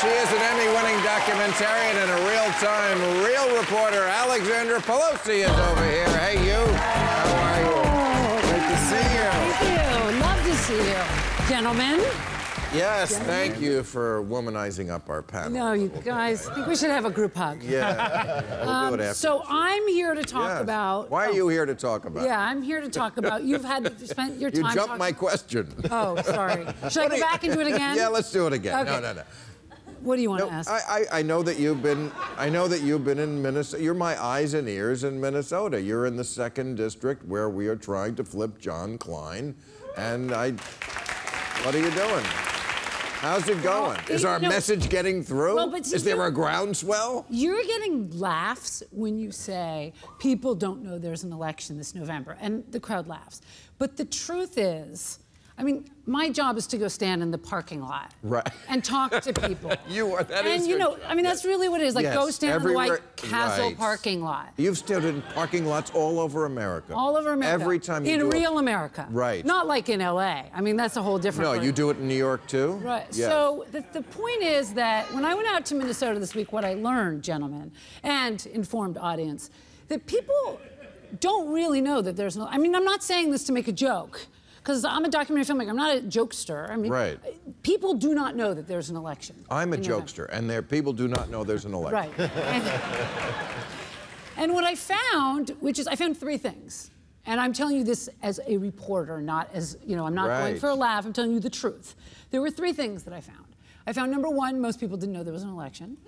She is an Emmy-winning documentarian and a real-time, real reporter. Alexandra Pelosi is over here. Hey, you. How are you? Great to see you. Thank you. Love to see you. Gentlemen. Yes, thank you for womanizing up our panel. No, you guys, I think we should have a group hug. Yeah, we'll do it after. So I'm here to talk about... Why are you here to talk about? Yeah, I'm here to talk about... You've spent your time... You jumped my question. Oh, sorry. Should I go back and do it again? Yeah, let's do it again. Okay. No. What do you want to ask? I know that you've been in Minnesota. You're my eyes and ears in Minnesota. You're in the 2nd District where we are trying to flip John Klein. And what are you doing? How's it going? Is our message getting through? Well, but is there a groundswell? You're getting laughs when you say people don't know there's an election this November, and the crowd laughs. But the truth is, I mean, my job is to go stand in the parking lot, right, and talk to people. That's really what it is. Like, go stand in the White Castle parking lot. You've stood in parking lots all over America. All over America. Every time you in real America. Right. Not like in LA. I mean, that's a whole different. No, you do it in New York too. Right. Yes. So the point is that when I went out to Minnesota this week, what I learned, gentlemen, and informed audience, that people don't really know that there's no. I mean, I'm not saying this to make a joke, because I'm a documentary filmmaker. I'm not a jokester. I mean, people do not know that there's an election. I'm a jokester, and people do not know there's an election. Right. And what I found, I found 3 things. And I'm telling you this as a reporter, not as, I'm not going for a laugh. I'm telling you the truth. There were 3 things that I found. I found, number 1, most people didn't know there was an election.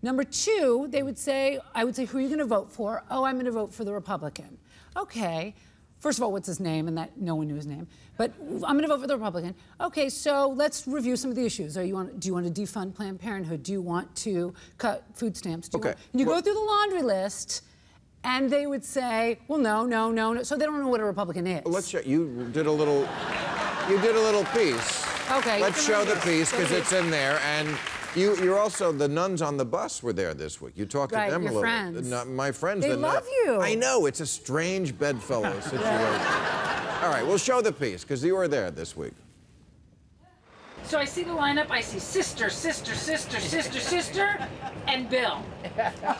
Number 2, I would say, who are you going to vote for? Oh, I'm going to vote for the Republican. Okay. First of all, what's his name? And that no one knew his name. But I'm going to vote for the Republican. Okay, so let's review some of the issues. Do you want to defund Planned Parenthood? Do you want to cut food stamps? Go through the laundry list, and they would say, well, no. So they don't know what a Republican is. Well, let's show you did a little piece. Okay. Let's show the piece because it's in there, and. You're also, the nuns on the bus were there this week. You talked to them a little. Friends. My friends. They love you. I know, it's a strange bedfellow situation. All right, we'll show the piece, because you were there this week. So I see the lineup, I see sister, and Bill.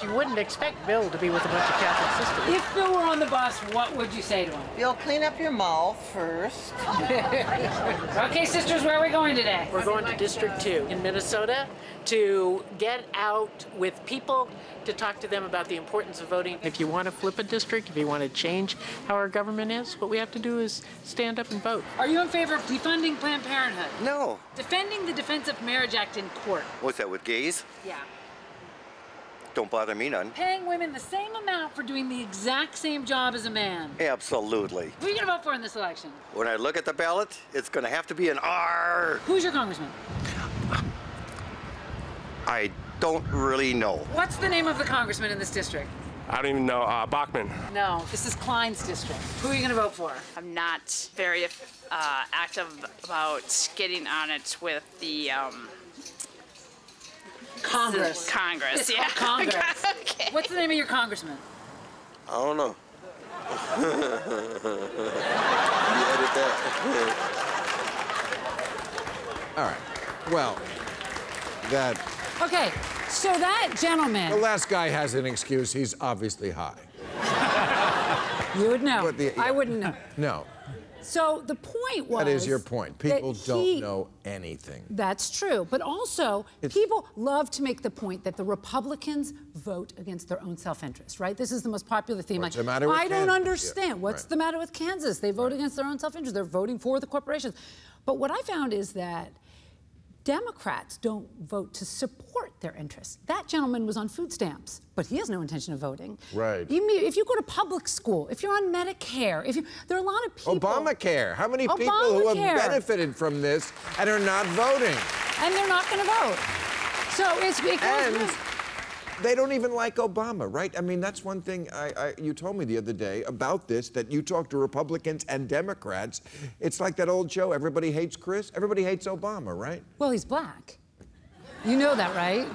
You wouldn't expect Bill to be with a bunch of Catholic sisters. If Bill were on the bus, what would you say to him? Bill, clean up your mouth first. Okay, sisters, where are we going today? We're going to District 2 in Minnesota to get out with people to talk to them about the importance of voting. If you want to flip a district, if you want to change how our government is, what we have to do is stand up and vote. Are you in favor of defunding Planned Parenthood? No. Defending the Defense of Marriage Act in court? What's that, with gays? Yeah. Don't bother me none. Paying women the same amount for doing the exact same job as a man? Absolutely. Who are you going to vote for in this election? When I look at the ballot, it's going to have to be an R. Who's your congressman? I don't really know. What's the name of the congressman in this district? I don't even know. Bachman. No, this is Klein's district. Who are you going to vote for? I'm not very active about getting on it with the Congress. Congress, yeah. Congress. Okay. What's the name of your congressman? I don't know. You edit that. All right. Well, that... Okay, so that gentleman... The last guy has an excuse. He's obviously high. You would know. I wouldn't know. No. So the point was... That is your point. People don't know anything. That's true. But also, people love to make the point that the Republicans vote against their own self-interest, right? This is the most popular theme. What's the matter with Kansas? I don't understand. What's the matter with Kansas? They vote against their own self-interest. They're voting for the corporations. But what I found is that Democrats don't vote to support their interests. That gentleman was on food stamps, but he has no intention of voting. Right. If you go to public school, if you're on Medicare, there are a lot of people... Obamacare. How many people who have benefited from this and are not voting? And they're not going to vote. So it goes... They don't even like Obama, right? I mean, that's one thing you told me the other day about this, that you talk to Republicans and Democrats. It's like that old show, Everybody Hates Chris. Everybody hates Obama, right? Well, he's black. You know that, right?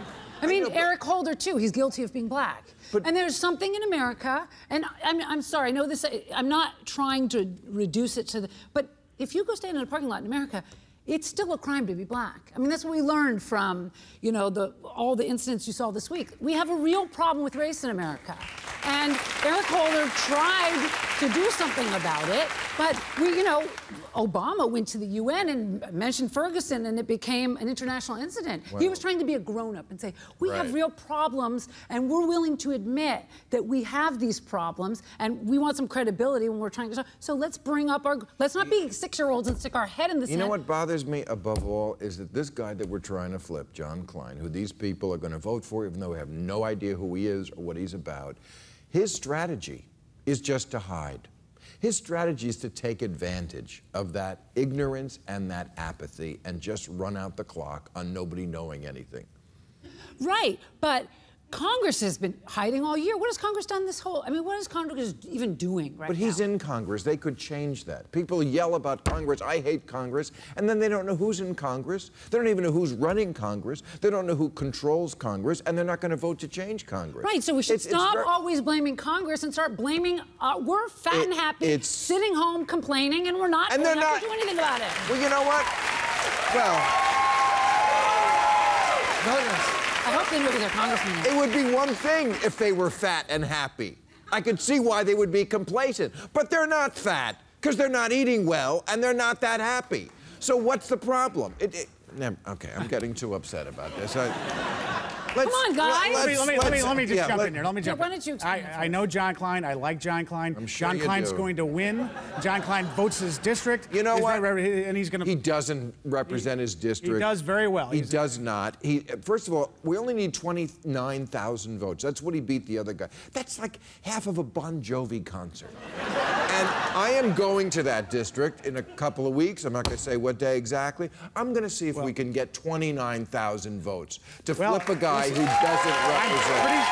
I mean, Eric Holder, too. He's guilty of being black. And there's something in America, and I'm sorry, I know this, I'm not trying to reduce it to the... But if you go stand in a parking lot in America, it's still a crime to be black. I mean, that's what we learned from, you know, all the incidents you saw this week. We have a real problem with race in America. And Eric Holder tried to do something about it, but you know, Obama went to the UN and mentioned Ferguson, and it became an international incident. Well, he was trying to be a grown-up and say, we have real problems, and we're willing to admit that we have these problems, and we want some credibility when we're trying to. So let's bring up let's not be 6-year-olds and stick our head in the sand. You know what bothers me above all is that this guy that we're trying to flip, John Klein, who these people are going to vote for, even though we have no idea who he is or what he's about, his strategy is just to hide. His strategy is to take advantage of that ignorance and that apathy and just run out the clock on nobody knowing anything. Right, but Congress has been hiding all year. What has Congress done this whole, I mean, what is Congress even doing right now? But he's in Congress. They could change that. People yell about Congress, I hate Congress, and then they don't know who's in Congress. They don't even know who's running Congress. They don't know who controls Congress, and they're not going to vote to change Congress. Right, so we should stop always blaming Congress and start blaming, we're fat and happy, sitting home complaining, and we're not going to do anything about it. Well, you know what? Well, I hope they look at their congressman. It would be one thing if they were fat and happy. I could see why they would be complacent. But they're not fat, because they're not eating well, and they're not that happy. So what's the problem? Okay, I'm getting too upset about this. Come on, guys. Let me just jump in here. Let me jump in. Why don't you explain I know John Klein. I like John Klein. I'm sure John Klein's going to win. John Klein votes his district. You know what? And he's going to. He doesn't represent his district. He does very well. He does not. First of all, we only need 29,000 votes. That's what he beat the other guy. That's like half of a Bon Jovi concert. And I am going to that district in a couple of weeks. I'm not going to say what day exactly. I'm going to see if we can get 29,000 votes to flip a guy who doesn't represent.